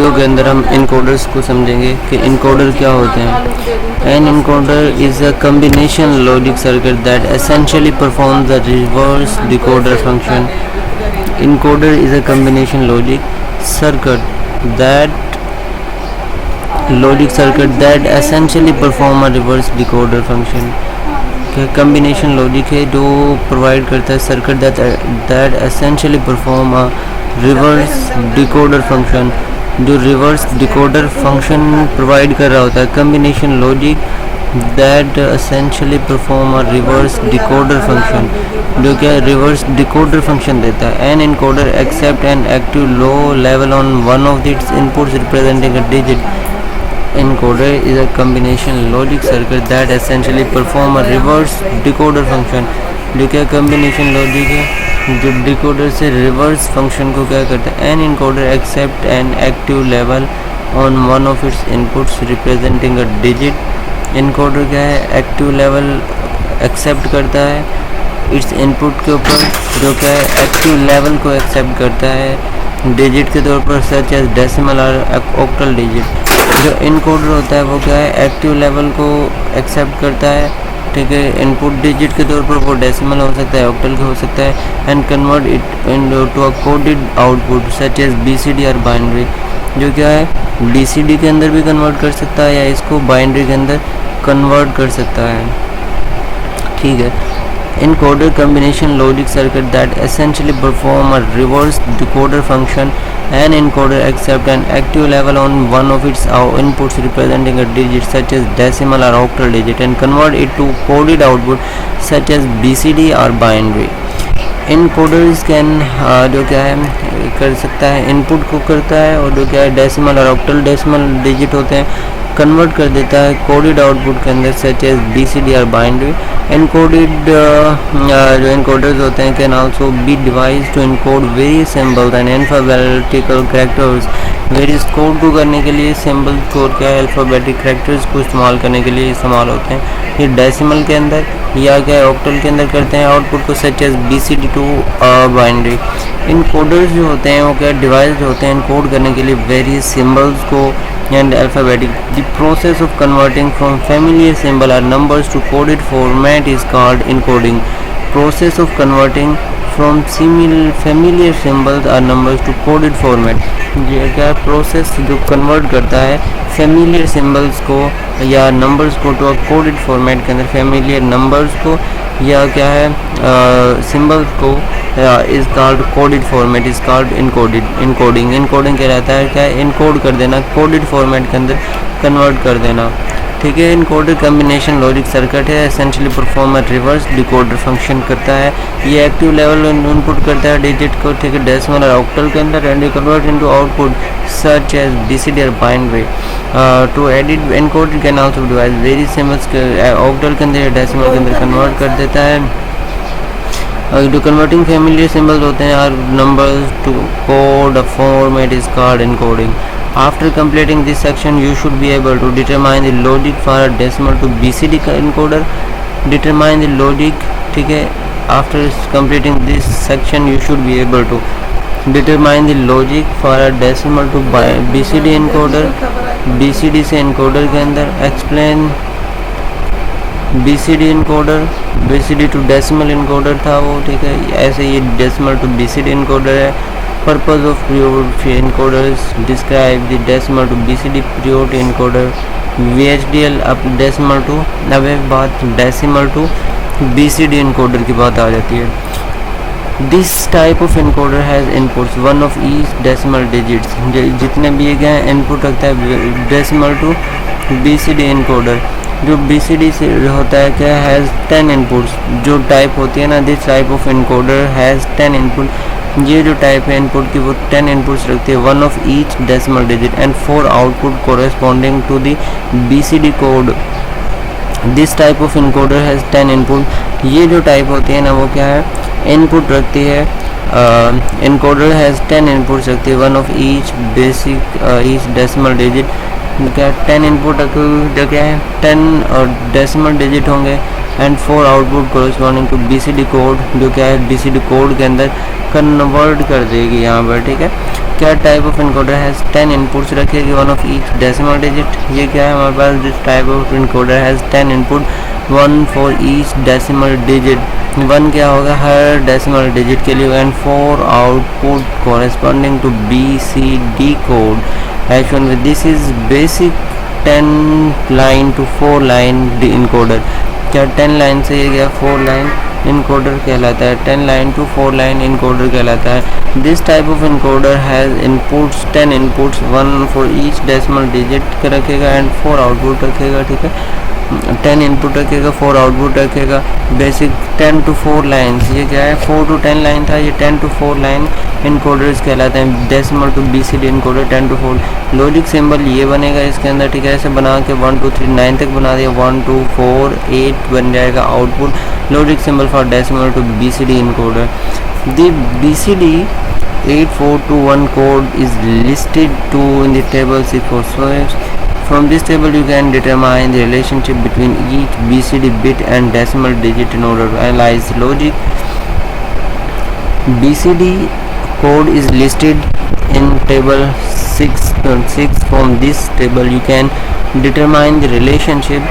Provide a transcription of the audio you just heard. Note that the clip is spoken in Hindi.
वीडियो के अंदर हम इनकोडर्स को समझेंगे कि इनकोडर क्या होते हैं। An encoder is a combination logic circuit that essentially performs the reverse decoder function. Encoder is a combination logic circuit that essentially perform a reverse decoder function. Combination logic है जो प्रोवाइड करता है circuit that essentially perform a reverse decoder function, जो रिवर्स डिकोडर फंक्शन प्रोवाइड कर रहा होता है। Combination logic that essentially perform a reverse decoder function, जो क्या रिवर्स डिकोडर फंक्शन देता है। An encoder accept an active low level on one of its inputs representing a digit. Encoder is a combination logic circuit that essentially perform a reverse decoder function। जो क्या combination logic है जो डिकोडर से रिवर्स फंक्शन को क्या करता है। An encoder accept an active level on one of its inputs representing a digit. Encoder क्या है, एक्टिव लेवल एक्सेप्ट करता है इट्स इनपुट के ऊपर, जो क्या है एक्टिव लेवल को एक्सेप्ट करता है डिजिट के तौर पर, सच एज डेसिमल और ऑक्टल डिजिट। जो इनकोडर होता है वो क्या है, एक्टिव लेवल को एक्सेप्ट करता है, ठीक है, इनपुट डिजिट के तौर पर वो डेसिमल हो सकता है, ऑक्टल का हो सकता है, and convert it into a coded output such as BCD और बाइनरी। जो क्या है बीसीडी के अंदर भी कन्वर्ट कर सकता है या इसको बाइनरी के अंदर कन्वर्ट कर सकता है, ठीक है। Encoder combination logic circuit that essentially perform a reverse decoder function। An encoder accept an active level on one of its inputs representing a digit such as decimal or octal digit and convert it to coded output such as BCD or binary। Encoders can जो क्या है कर सकता है, इनपुट को करता है और जो क्या है डेसिमल और ऑक्टल डेसिमल डिजिट होते हैं कन्वर्ट कर देता है कोडेड आउटपुट के अंदर सच एज बीसीडी और बाइनरी। इनकोडेड जो इनकोडर्स होते हैं can also be device to encode various symbols and alphabetical characters. Various code को करने के लिए सिंबल को क्या है अल्फ़ाबेटिक कैरेक्टर्स को इस्तेमाल करने के लिए इस्तेमाल होते हैं। ये डेसिमल के अंदर या क्या ऑक्टल के अंदर करते हैं आउटपुट को such as BCD to binary. Encoders जो होते हैं वो क्या डिवाइस होते हैं इनकोड करने के लिए वेरियस सिंबल्स को and alphabetic. The process of converting from familiar symbol और numbers to coded format is called encoding. Process of converting from familiar symbols और नंबर्स टू कोडेड फॉर्मेट, ये क्या प्रोसेस जो कन्वर्ट करता है फैमिलियर सिंबल्स को या नंबर्स को टू कोडेड फॉर्मेट के अंदर, फैमिलियर नंबर्स को या क्या है सिंबल्स को is called coded format, is called encoding. Encoding क्या रहता है, क्या इनकोड कर देना, कोडेड फॉर्मेट के अंदर कन्वर्ट कर देना, ठीक है। इनकोडर कम्बिनेशन लॉजिक सर्किट है, essentially perform reverse decoder function करता है। ये एक्टिव लेवल इनपुट करता है डिजिट को, ठीक है, डेसिमल और ऑक्टल के अंदर and convert into output such as BCD और binary. To edit encoder can also device very symbols octal के अंदर या डेसिमल के अंदर कन्वर्ट कर देता है। जो कन्वर्टिंग फैमिलियर सिंबल्स होते हैं और numbers to code a format is called encoding. After completing this section, you should be able to determine the logic for a decimal to BCD encoder. Determine the logic, ठीक है। After completing this section, you should be able to determine the logic for a decimal to BCD encoder। BCD से encoder के अंदर explain BCD encoder, BCD to decimal encoder था वो, ठीक है। ऐसे ये decimal to BCD encoder है। Purpose of priority encoders describe the decimal to BCD priority encoder। VHDL अब decimal to, अब एक बात decimal to BCD encoder की बात आ जाती है। This type of encoder has inputs one of each decimal digits। जितने भी ये क्या इनपुट रखता है decimal to BCD encoder। जो BCD से होता है क्या हैज़ 10 इनपुट्स। जो टाइप होती है ना, this type of encoder has 10 input. ये जो टाइप है इनपुट की वो 10 इनपुट्स रखती है, one of each decimal digit and 4 output corresponding to the BCD code. This type of encoder has 10 input. ये जो टाइप होती है ना वो क्या है इनपुट रखती है, इनकोडर हैज़ 10 इनपुट्स रखती है, one of each each decimal digit. क्या 10 इनपुट जो क्या है 10 और डेसिमल डिजिट होंगे and 4 output corresponding to BCD code, जो क्या है BCD कोड के अंदर कन्वर्ट कर देगी यहाँ पर, ठीक है। क्या type of encoder has 10 inputs रखेगी, 1 ऑफ ईच डेसिमल डिजिट। ये क्या है हमारे पास, this type of encoder has 10 input, 1 for each decimal digit. 1 क्या होगा हर डेसिमल डिजिट के लिए, and 4 output corresponding to BCD code as shown with. This is basic 10 line to 4 line encoder. क्या 10 लाइन से ये गया 4 लाइन इनकोडर कहलाता है, 10 लाइन टू 4 लाइन इनकोडर कहलाता है। This type of encoder has inputs 10 inputs, 1 for each decimal digit का रखेगा एंड 4 आउटपुट रखेगा, ठीक है। 10 इनपुट रखेगा, 4 आउटपुट रखेगा। बेसिक 10 टू 4 लाइन्स, ये क्या है 4 to 10 लाइन था, ये 10 to 4 लाइन इनकोडर्स कहलाते हैं। Decimal to BCD encoder 10 to 4। Logic symbol ये बनेगा इसके अंदर, ठीक है। ऐसे बना के 1 2 3 9 तक बना दिया, 1 2 4 8 बन जाएगा output logic symbol for decimal to BCD encoder. The BCD 8421 code is listed to in the table 646. From this table you can determine the relationship between each BCD bit and decimal digit in order to analyze logic. BCD code is listed in table 6. From this table you can determine the relationship